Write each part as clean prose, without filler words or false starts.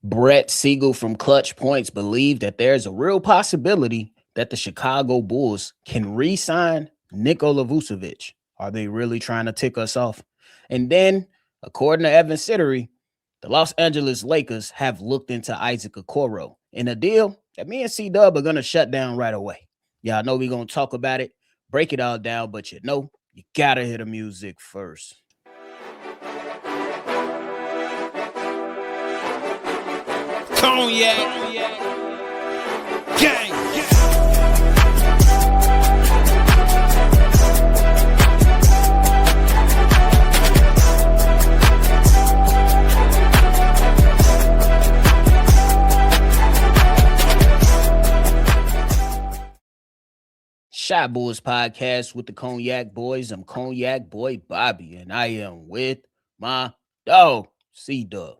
Brett Siegel from Clutchpoints believe that there's a real possibility that the Chicago Bulls can re-sign Nikola Vucevic. Are they really trying to tick us off? And then, according to Evan Sittery, the Los Angeles Lakers have looked into Isaac Okoro in a deal that me and CDubb are going to shut down right away. Y'all know we're going to talk about it, break it all down, but you got to hear the music first. Cognac, gang. Shot Bulls podcast with the Cognac Boys. I'm Cognac Boy Bobby, and I am with my dog, CDubb.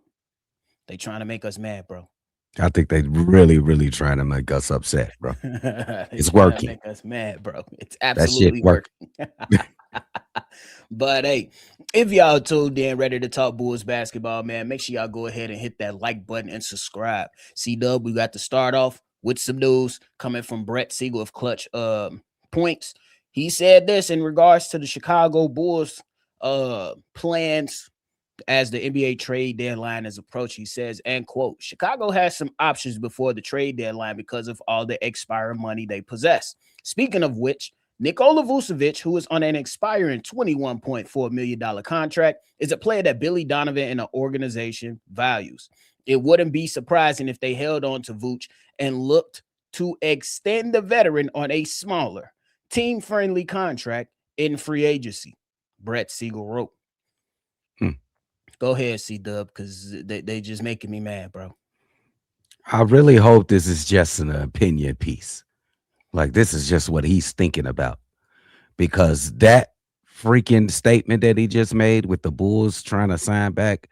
They trying to make us mad, bro. I think they really trying to make us upset, bro. It's working. Make us mad, bro. It's absolutely working. But hey, if y'all tuned in, ready to talk Bulls basketball, man, make sure y'all go ahead and hit that like button and subscribe. CDubb, we got to start off with some news coming from Brett Siegel of Clutch Points. He said this in regards to the Chicago Bulls plans as the NBA trade deadline is approaching. He says, and quote, Chicago has some options before the trade deadline because of all the expiring money they possess. Speaking of which, Nikola Vucevic, who is on an expiring $21.4 million contract, is a player that Billy Donovan and the organization values. It wouldn't be surprising if they held on to Vooch and looked to extend the veteran on a smaller, team-friendly contract in free agency, Brett Siegel wrote. Go ahead, CDubb, because they just making me mad, bro. I really hope this is just an opinion piece. Like, this is just what he's thinking about. Because that freaking statement that he just made with the Bulls trying to sign back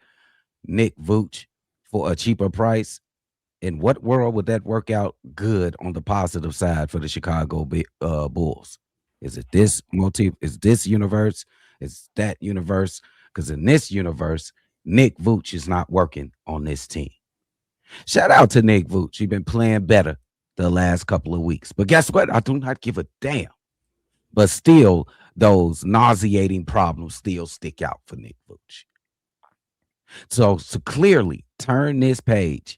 Nick Vooch for a cheaper price, in what world would that work out good on the positive side for the Chicago Bulls? Is it this motif? Is this universe? Is that universe? Because in this universe, Nick Vooch is not working on this team. Shout out to Nick Vooch. He's been playing better the last couple of weeks. But guess what? I do not give a damn. But still, those nauseating problems still stick out for Nick Vooch. So clearly, turn this page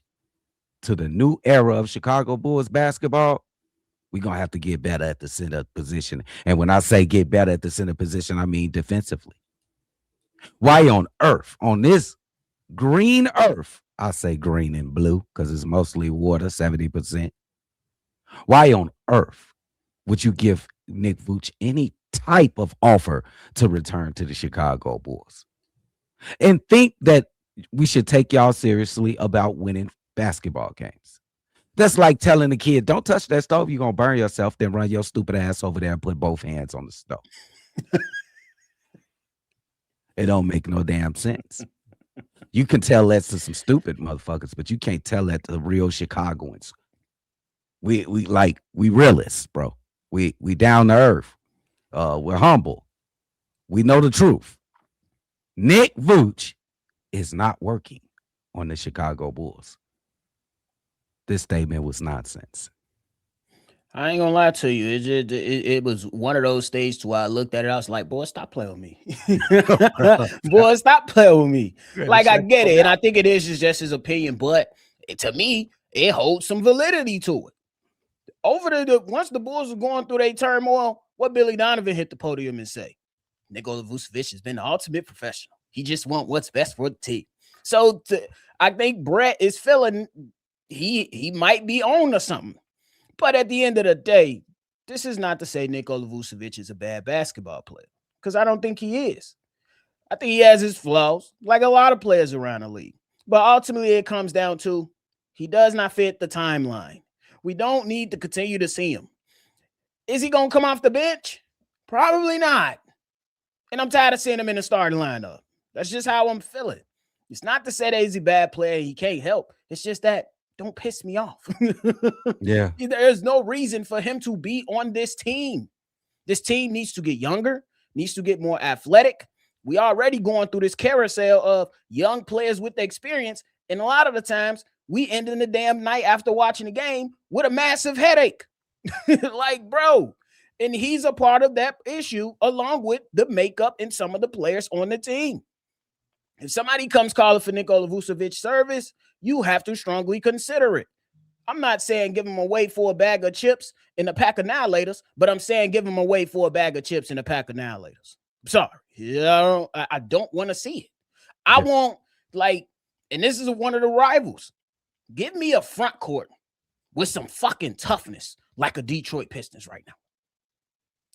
to the new era of Chicago Bulls basketball. We're going to have to get better at the center position. And when I say get better at the center position, I mean defensively. Why on earth, on this green earth, I say green and blue because it's mostly water, 70%. Why on earth would you give Nick Vooch any type of offer to return to the Chicago Bulls? And think that we should take y'all seriously about winning basketball games. That's like telling the kid, don't touch that stove, you're going to burn yourself, then run your stupid ass over there and put both hands on the stove. It don't make no damn sense. You can tell that to some stupid motherfuckers, but you can't tell that to real Chicagoans. We realists, bro. We down to earth. We're humble. We know the truth. Nick Vooch is not working on the Chicago Bulls. This statement was nonsense. I ain't gonna lie to you. It was one of those stages where I looked at it. I was like, boy, stop playing with me. Boy, stop playing with me. Like, I get it. And I think it is just his opinion. But to me, it holds some validity to it. Once the Bulls were going through their turmoil, what Billy Donovan hit the podium and say? Nikola Vucevic has been the ultimate professional. He just wants what's best for the team. So I think Brett is feeling he might be on to something. But at the end of the day, this is not to say Nikola Vucevic is a bad basketball player, because I don't think he is. I think he has his flaws, like a lot of players around the league. But ultimately, it comes down to he does not fit the timeline. We don't need to continue to see him. Is he going to come off the bench? Probably not. And I'm tired of seeing him in the starting lineup. That's just how I'm feeling. It's not to say that he's a bad player. He can't help. It's just that don't piss me off. Yeah. There's no reason for him to be on this team. This team needs to get younger, needs to get more athletic. We already going through this carousel of young players with the experience. And a lot of the times we ended the damn night after watching the game with a massive headache. Like, bro. And he's a part of that issue along with the makeup and some of the players on the team. If somebody comes calling for Nikola Vucevic service, you have to strongly consider it. I'm not saying give him away for a bag of chips and a pack of annihilators, but I'm saying give him away for a bag of chips and a pack of annihilators. I'm sorry. I don't want to see it. I want, like, and this is one of the rivals. Give me a front court with some fucking toughness like a Detroit Pistons right now.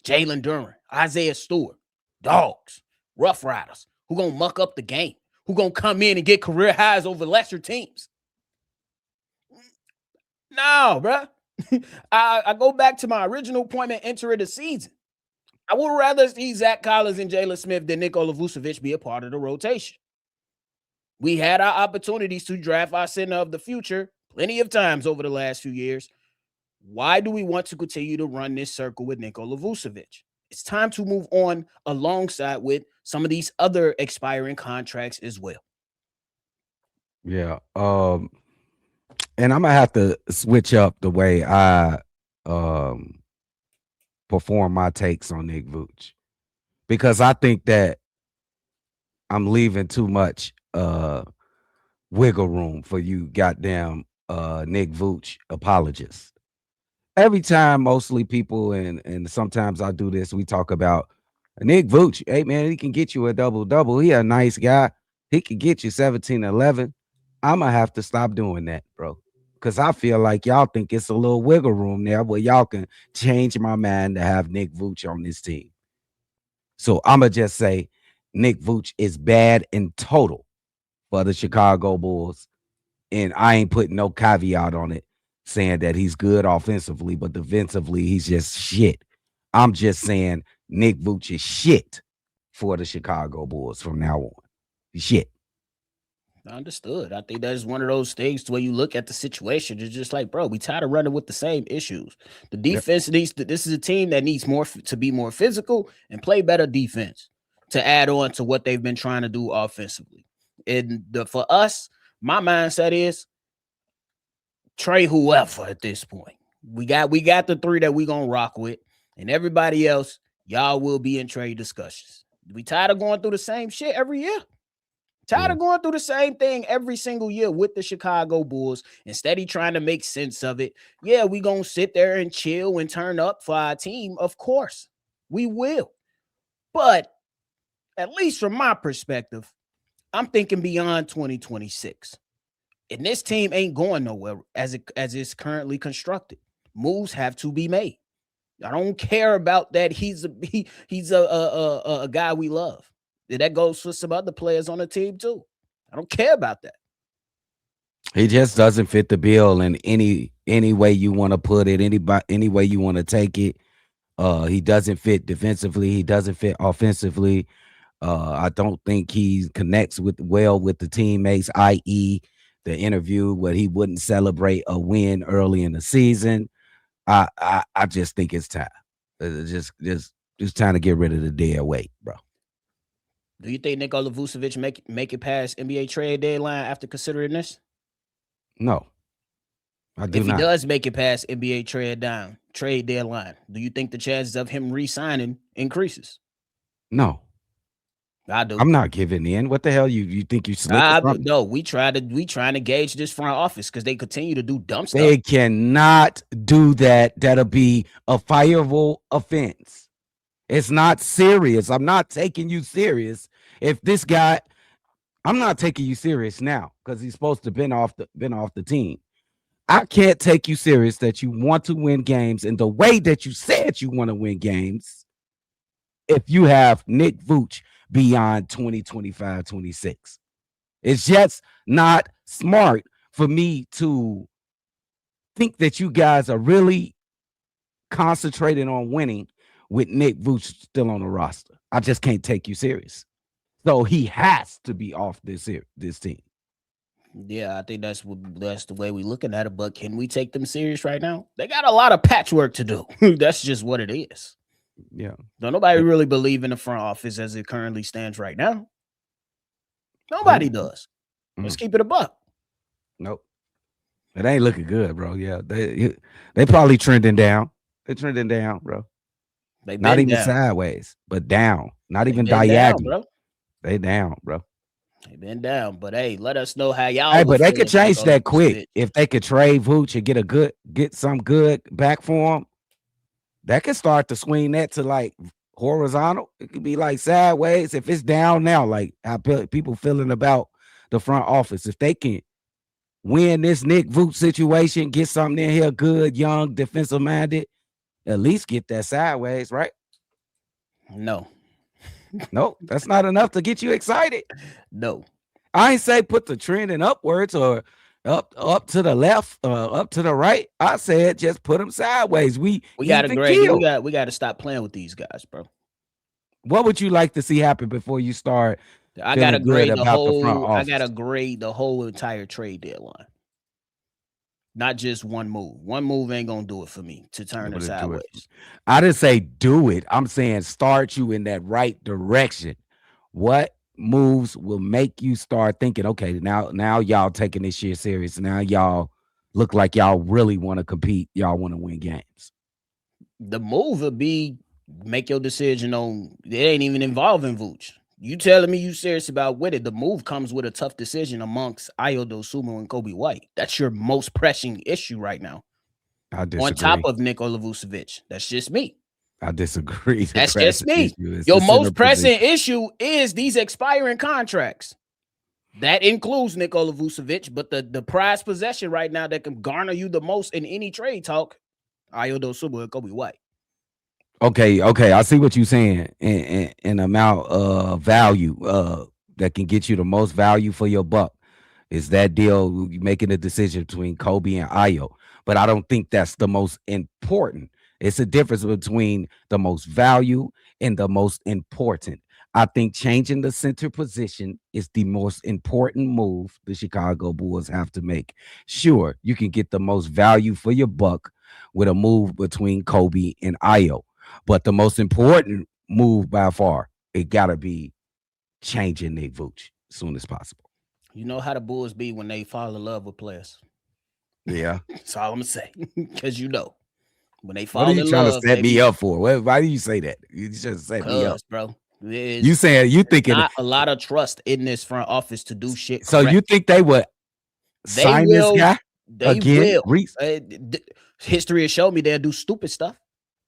Jalen Duren, Isaiah Stewart, dogs, Rough Riders, who gonna muck up the game, who gonna come in and get career highs over lesser teams. No, bro. I go back to my original point and enter the season. I would rather see Zach Collins and Jalen Smith than Nikola Vucevic be a part of the rotation. We had our opportunities to draft our center of the future plenty of times over the last few years. Why do we want to continue to run this circle with Nikola Vucevic? It's time to move on alongside with some of these other expiring contracts as well. Yeah. And I'm gonna have to switch up the way I perform my takes on Nick Vooch, because I think that I'm leaving too much wiggle room for you goddamn Nick Vooch apologists. Every time, mostly people, and sometimes I do this, we talk about Nick Vooch. Hey, man, he can get you a double-double. He a nice guy. He can get you 17-11. I'm going to have to stop doing that, bro, because I feel like y'all think it's a little wiggle room there where y'all can change my mind to have Nick Vooch on this team. So I'm going to just say Nick Vooch is bad in total for the Chicago Bulls, and I ain't putting no caveat on it saying that he's good offensively, but defensively, he's just shit. I'm just saying Nick Vooch is shit for the Chicago Bulls from now on. He's shit. Understood. I think that's one of those things where you look at the situation. It's just like, bro, we tired of running with the same issues. The defense needs to, this is a team that needs more to be more physical and play better defense to add on to what they've been trying to do offensively. And for us, my mindset is trade whoever at this point. We got the three that we gonna rock with, and everybody else, y'all will be in trade discussions. We tired of going through the same shit every year. Tired of going through the same thing every single year with the Chicago Bulls. Instead of trying to make sense of it, yeah, we gonna sit there and chill and turn up for our team. Of course, we will. But at least from my perspective, I'm thinking beyond 2026. And this team ain't going nowhere as it's currently constructed. Moves have to be made. I don't care about that. He's a guy we love. That goes for some other players on the team too. I don't care about that. He just doesn't fit the bill in any way you want to put it, any way you want to take it. He doesn't fit defensively. He doesn't fit offensively. I don't think he connects well with the teammates, i.e., the interview where he wouldn't celebrate a win early in the season. I just think it's time. Just time to get rid of the dead weight, bro. Do you think Nikola Vucevic make it past NBA trade deadline after considering this? No, I do not. If he does make it past NBA trade deadline, do you think the chances of him re-signing increases? No. I do. I'm not giving in. What the hell? You think you slick? No, we trying to gauge this front office because they continue to do dumb stuff. They cannot do that. That'll be a fireable offense. It's not serious. I'm not taking you serious. If this guy, I'm not taking you serious now because he's supposed to have been off the team. I can't take you serious that you want to win games in the way that you said you want to win games if you have Nick Vooch beyond 2025-26. It's just not smart for me to think that you guys are really concentrating on winning with Nick Vooch still on the roster. I just can't take you serious. So he has to be off this team. Yeah, I think that's the way we're looking at it. But can we take them serious right now? They got a lot of patchwork to do. That's just what it is. Yeah. Don't nobody really believe in the front office as it currently stands right now. Nobody does. Let's keep it a buck. Nope. It ain't looking good, bro. Yeah, they probably trending down. They're trending down, bro. They Not been even down. sideways, but down. Not They even been down, diagonal. bro. They down, bro. They been down. But hey, let us know how y'all Hey, would but they feel could if change Nikola that quick Vucevic. if they could trade Vooch and get some good back for him. That could start to swing that to like horizontal. It could be like sideways if it's down now. Like how people feeling about the front office. If they can win this Nick Vooch situation, get something in here good, young, defensive minded, at least get that sideways, right? No. No, that's not enough to get you excited. No. I ain't say put the trend in upwards or up to the left, up to the right. I said just put them sideways. We gotta even grade. kill. We gotta stop playing with these guys, bro. What would you like to see happen before you start feeling good about the front I gotta office? grade the whole entire trade deadline. Not just one move. One move ain't gonna do it for me to turn it sideways. I didn't say do it. I'm saying start you in that right direction. What moves will make you start thinking, okay, now y'all taking this shit serious. Now y'all look like y'all really want to compete. Y'all want to win games. The move would be make your decision on it ain't even involving Vooch. You telling me you serious about with it? The move comes with a tough decision amongst Ayo Dosunmu and Kobe White. That's your most pressing issue right now. I On top disagree. of Nikola Vucevic. That's just me. I disagree. The That's just pressing me. issue is Your the center most pressing position. issue is these expiring contracts. That includes Nikola Vucevic, but the prized possession right now that can garner you the most in any trade talk, Ayo Dosunmu and Kobe White. Okay, I see what you're saying. In amount of value that can get you the most value for your buck is that deal making a decision between Kobe and Ayo. But I don't think that's the most important. It's a difference between the most value and the most important. I think changing the center position is the most important move the Chicago Bulls have to make. Sure, you can get the most value for your buck with a move between Kobe and Ayo. But the most important move by far, it gotta be changing Nick Vooch as soon as possible. You know how the Bulls be when they fall in love with players. Yeah. That's all I'm gonna say. Because when they What are fall you in trying to love, set they me be up for? Why do you say that? You just set me up. bro. You saying you There's thinking not a lot of trust in this front office to do shit so correct. you think they would They sign this will. guy They again? will. History has shown me they'll do stupid stuff.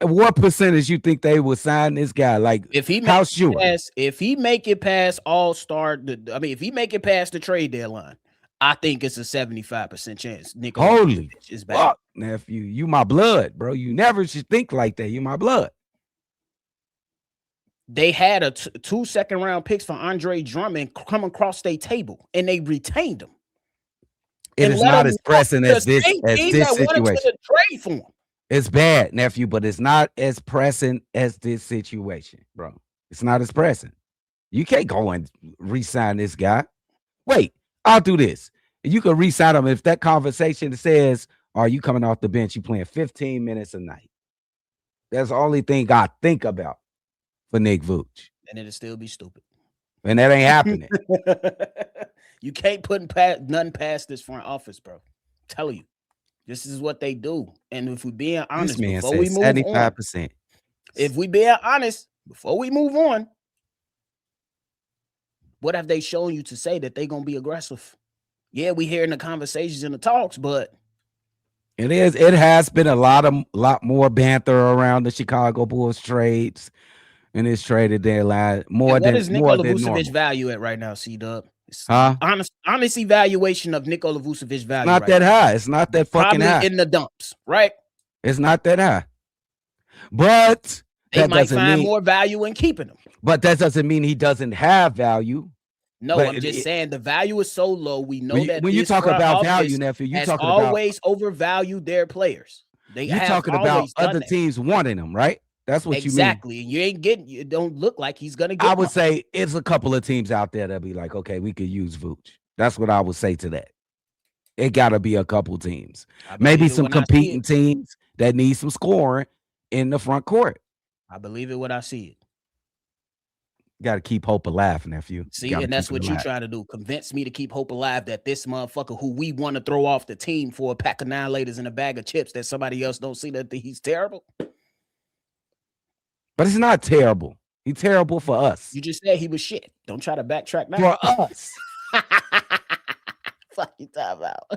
What percentage you think they would sign this guy? Like If he how sure? if he make it past All-Star, if he make it past the trade deadline, I think it's a 75% chance Nikola Holy Vucevic is back. fuck, nephew. You my blood, bro. You never should think like that. You my blood. They had 2 second-round picks for Andre Drummond come across their table, and they retained him. It And is let not him as walk pressing the as this same team that wanted situation. to trade for him. It's bad, nephew, but it's not as pressing as this situation, bro. It's not as pressing. You can't go and re-sign this guy. Wait, I'll do this. You can re-sign him if that conversation says, "Are you coming off the bench? You playing 15 minutes a night?" That's the only thing I think about for Nick Vooch, And it'll still be stupid. and that ain't happening. You can't put nothing past this front office, bro. Tell you. This is what they do. And if we're being honest, This man before we says move on, 75%. if we being honest, before we move on, what have they shown you to say that they gonna be aggressive? Yeah, we hearing the conversations and the talks, but It has been a lot more banter around the Chicago Bulls trades and this traded deadline more what than is Nikola Vucevic normal. value at right now, CDubb? Huh? Honest evaluation of Nikola Vucevic value Not right that now. high. It's not that fucking Probably high. in the dumps, right? It's not that high. But They that might doesn't find mean more value in keeping him. but that doesn't mean he doesn't have value. No, But I'm just saying the value is so low. We know that when you this talk front about office value, nephew, you has talking about always overvalued their players. They you have talking about always done other that. teams wanting him, right? That's what you mean. Exactly. And you ain't getting, it don't look like he's gonna I get would much. say it's a couple of teams out there that be like, okay, we could use Vooch. That's what I would say to that. It got to be a couple teams, I maybe believe it some when I see competing it. teams that need some scoring in the front court. I believe it when I see it. Got to keep hope alive, nephew. See, and that's what you trying to do. Convince me to keep hope alive that this motherfucker who we want to throw off the team for a pack of 9-laters and a bag of chips, that somebody else don't see that he's terrible. But it's not terrible. He's terrible for us. You just said he was shit. Don't try to backtrack now. For us. Fuck you talking about.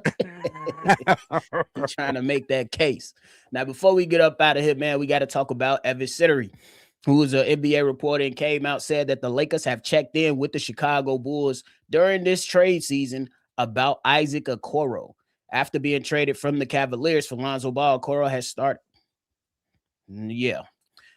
You're trying to make that case. Now, before we get up out of here, man, we got to talk about Evan Sittery, who is an NBA reporter and came out, said that the Lakers have checked in with the Chicago Bulls during this trade season about Isaac Okoro. After being traded from the Cavaliers for Lonzo Ball, Okoro has started. Yeah.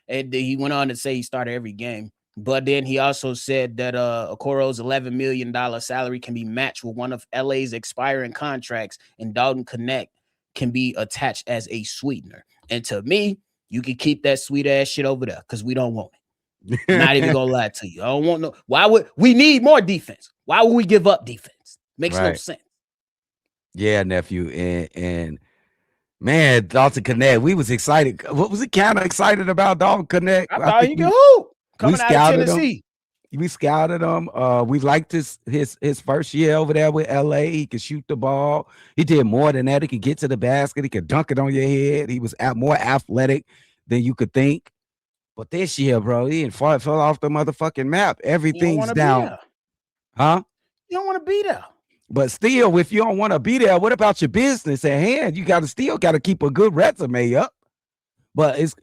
And he went on to say he started every game. But then he also said that Okoro's $11 million salary can be matched with one of LA's expiring contracts, and Dalton Connect can be attached as a sweetener. And to me, you can keep that sweet ass shit over there because we don't want it. Not even gonna lie to you. I don't want no. Why would we need more defense? Why would we give up defense? Makes no sense. Yeah, nephew. And man, Dalton Connect, we was excited. What was it kind of excited about Dalton Connect? I thought he could hoop. Coming out of Tennessee. We scouted him. We liked his first year over there with LA. He could shoot the ball. He did more than that. He could get to the basket. He could dunk it on your head. He was more athletic than you could think. But this year, bro, he fell off the motherfucking map. Everything's down. Huh? You don't want to be there. But still, if you don't want to be there, what about your business at hand? You got to keep a good resume up. But it's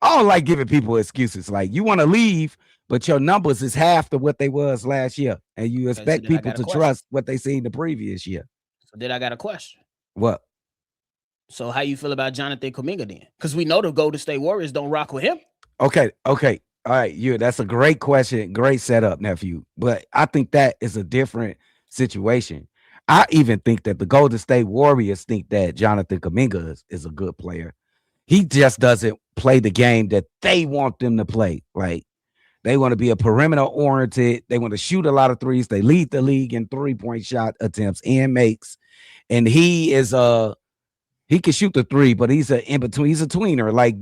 I don't like giving people excuses. Like, you want to leave, but your numbers is half to what they was last year, and you expect people to trust what they seen the previous year. So then I got a question. What? So how you feel about Jonathan Kuminga then? Because we know the Golden State Warriors don't rock with him. Okay. All right, that's a great question. Great setup, nephew. But I think that is a different situation. I even think that the Golden State Warriors think that Jonathan Kuminga is a good player. He just doesn't play the game that they want them to play. Like, they want to be a perimeter oriented. They want to shoot a lot of threes. They lead the league in 3-point shot attempts and makes. And he is he can shoot the three, but he's a in between. He's a tweener like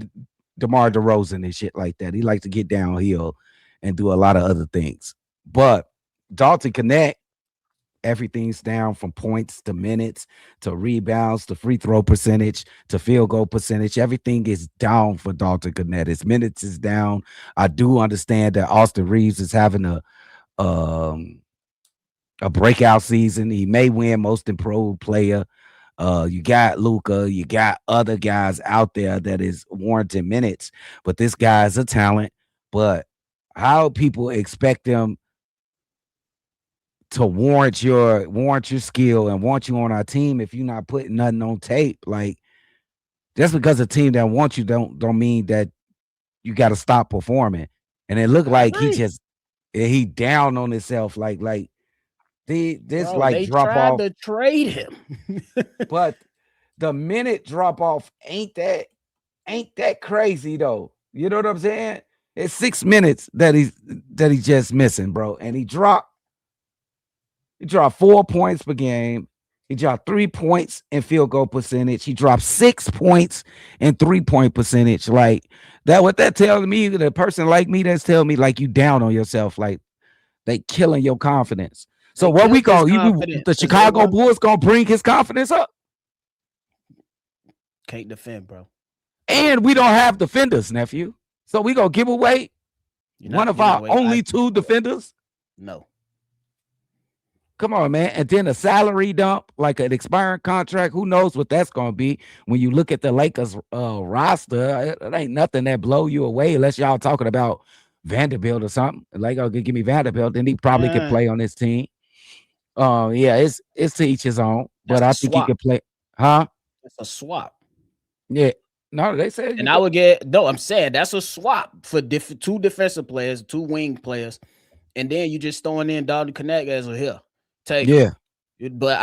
DeMar DeRozan and shit like that. He likes to get downhill and do a lot of other things. But Dalton Connect, everything's down from points to minutes to rebounds to free throw percentage to field goal percentage. Everything is down for Dalton Connect. His minutes is down. I do understand that Austin Reeves is having a breakout season. He may win most improved player. You got Luka, you got other guys out there that is warranting minutes, but this guy's a talent. But how people expect him to warrant your skill and want you on our team if you're not putting nothing on tape? Like, just because a team that wants you don't mean that you got to stop performing. And it looked like he down on himself. Like they drop off to trade him. But the minute drop off ain't that crazy though. You know what I'm saying? It's 6 minutes that he's just missing, bro. And he dropped 4 points per game. He dropped 3 points in field goal percentage. He dropped 6 points in 3-point percentage. Like that, what that tells me, the person like me, that's telling me like you down on yourself, like they killing your confidence. So what we go? The Chicago Bulls gonna bring his confidence up? Can't defend, bro. And we don't have defenders, nephew. So we gonna give away one of our only 2 defenders? No. Come on, man. And then a salary dump, like an expiring contract. Who knows what that's gonna be? When you look at the Lakers roster, it ain't nothing that blow you away unless y'all talking about Vanderbilt or something. Like, oh, give me Vanderbilt, then he probably could play on this team. Yeah, it's to each his own, but I think he could play. Huh? It's a swap. Yeah. No, they said. And I would get, no, I'm saying that's a swap for 2 defensive players, 2 wing players, and then you just throwing in Dalton Connect as a here. Take him. But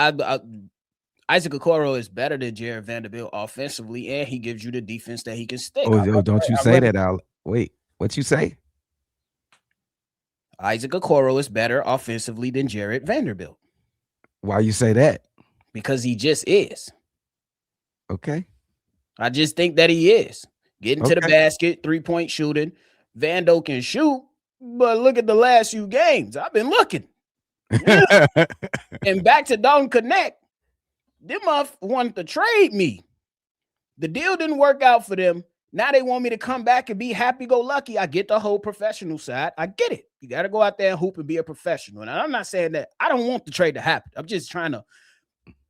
Isaac Okoro is better than Jared Vanderbilt offensively, and he gives you the defense that he can stick. Don't you say that out. Wait, what you say? Isaac Okoro is better offensively than Jared Vanderbilt. Why you say that? Because he just is. Okay. I just think that he is. Getting to the basket, 3-point shooting. Vando can shoot, But look at the last few games. I've been looking. Yeah. And back to Dalton Connect. Them wanted to trade me. The deal didn't work out for them. Now they want me to come back and be happy-go-lucky. I get the whole professional side. I get it. You got to go out there and hoop and be a professional. And I'm not saying that. I don't want the trade to happen. I'm just trying to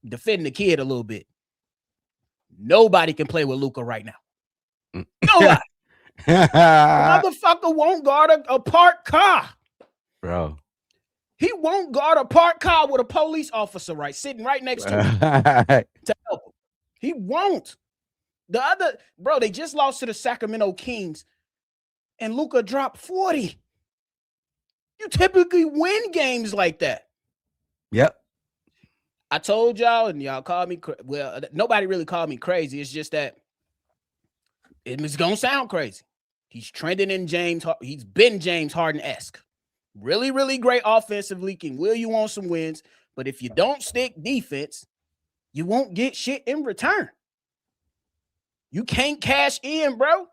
defend the kid a little bit. Nobody can play with Luka right now. Nobody. Motherfucker won't guard a parked car. Bro. He won't guard a parked car with a police officer sitting right next to him to help him. He won't. They just lost to the Sacramento Kings, and Luka dropped 40. You typically win games like that. Yep. I told y'all, and y'all called me. Well, nobody really called me crazy. It's just that it's gonna sound crazy. He's trending in James. He's been James Harden-esque. Really, really great offensively. Can will you on some wins, but if you don't stick defense, you won't get shit in return. You can't cash in, bro.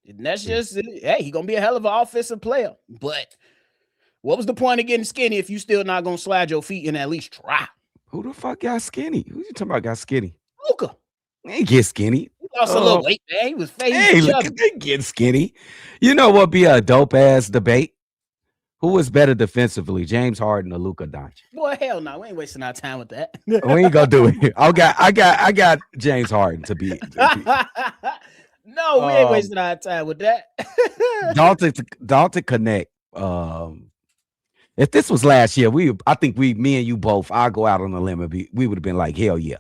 And that's just, hey, he's going to be a hell of an offensive player. But what was the point of getting skinny if you still not going to slide your feet and at least try? Who the fuck got skinny? Who you talking about got skinny? Luka. He ain't get skinny. He lost a little weight, man. He was fake. Hey, look, they get skinny. You know what be a dope-ass debate? Who was better defensively, James Harden or Luka Doncic? Boy, hell no. We ain't wasting our time with that. We ain't gonna do it. I got James Harden to be. No, we ain't wasting our time with that. Dalton Connect. If this was last year, I think me and you both, I'll go out on a limb and we would have been like, hell yeah.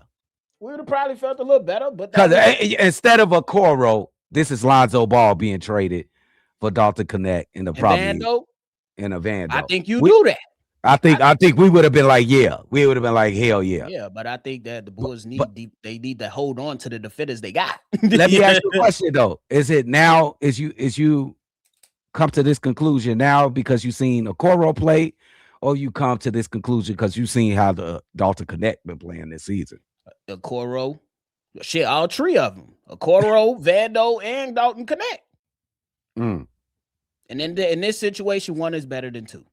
We would have probably felt a little better, but instead of a Coro, this is Lonzo Ball being traded for Dalton Connect in the probably. In a Vando. I think you do that. I think we would have been like, yeah. We would have been like, hell yeah. Yeah, but I think that the Bulls need to hold on to the defenders they got. Let me ask you a question though. Is it now is you come to this conclusion now because you seen a Coro play, or you come to this conclusion because you seen how the Dalton Connect been playing this season? A Coro, shit, all three of them. A Coro, Vando, and Dalton Connect. And in this situation, one is better than two.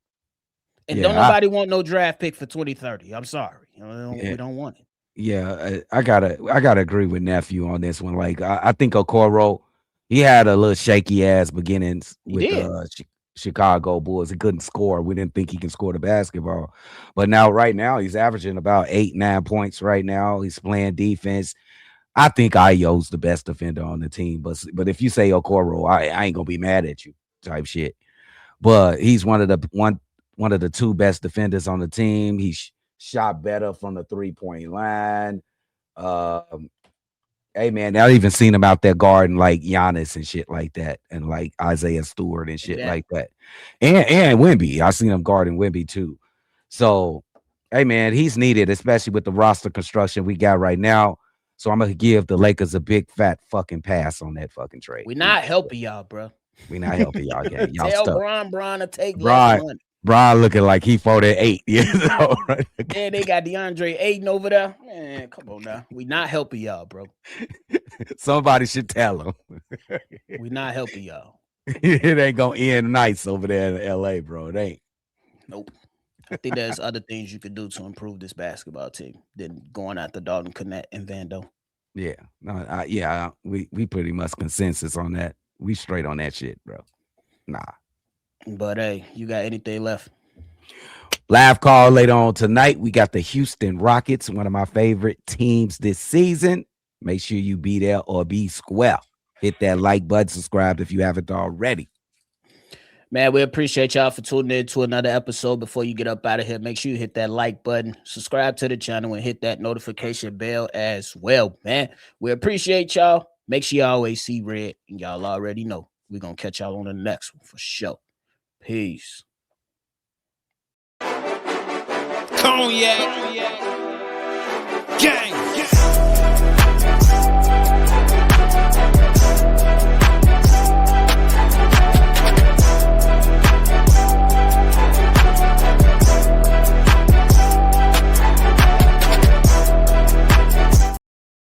And don't nobody want no draft pick for 2030. I'm sorry. We don't want it. Yeah, I gotta agree with nephew on this one. Like I think Okoro, he had a little shaky ass beginnings with Chicago Bulls. He couldn't score. We didn't think he can score the basketball. But right now he's averaging about 8-9 points right now. He's playing defense. I think Ayo's the best defender on the team. But if you say Okoro, I ain't gonna be mad at you. Type shit, but he's one of the two best defenders on the team. He shot better from the 3-point line. Hey man, I even seen him out there guarding like Giannis and shit like that, and like Isaiah Stewart and shit like that, and Wemby. I seen him guarding Wemby too. So, hey man, he's needed, especially with the roster construction we got right now. So I'm gonna give the Lakers a big fat fucking pass on that fucking trade. We're not helping y'all, bro. We not helping y'all again. Y'all tell stuck. Bron to take less money. Bron looking like he 48 years old. Right? Yeah, they got DeAndre Ayton over there. Man, come on now. We not helping y'all, bro. Somebody should tell him. We not helping y'all. It ain't gonna end nice over there in LA, bro. It ain't. Nope. I think there's other things you could do to improve this basketball team than going after Dalton Connect and Vando. Yeah. No, we pretty much consensus on that. We straight on that shit, bro. Nah. But hey, you got anything left? Live call later on tonight. We got the Houston Rockets, one of my favorite teams this season. Make sure you be there or be square. Hit that like button, subscribe if you haven't already. Man, we appreciate y'all for tuning in to another episode. Before you get up out of here, make sure you hit that like button, subscribe to the channel, and hit that notification bell as well, man. We appreciate y'all. Make sure you always see red, and y'all already know. We're going to catch y'all on the next one for sure. Peace. Cognac. Gang.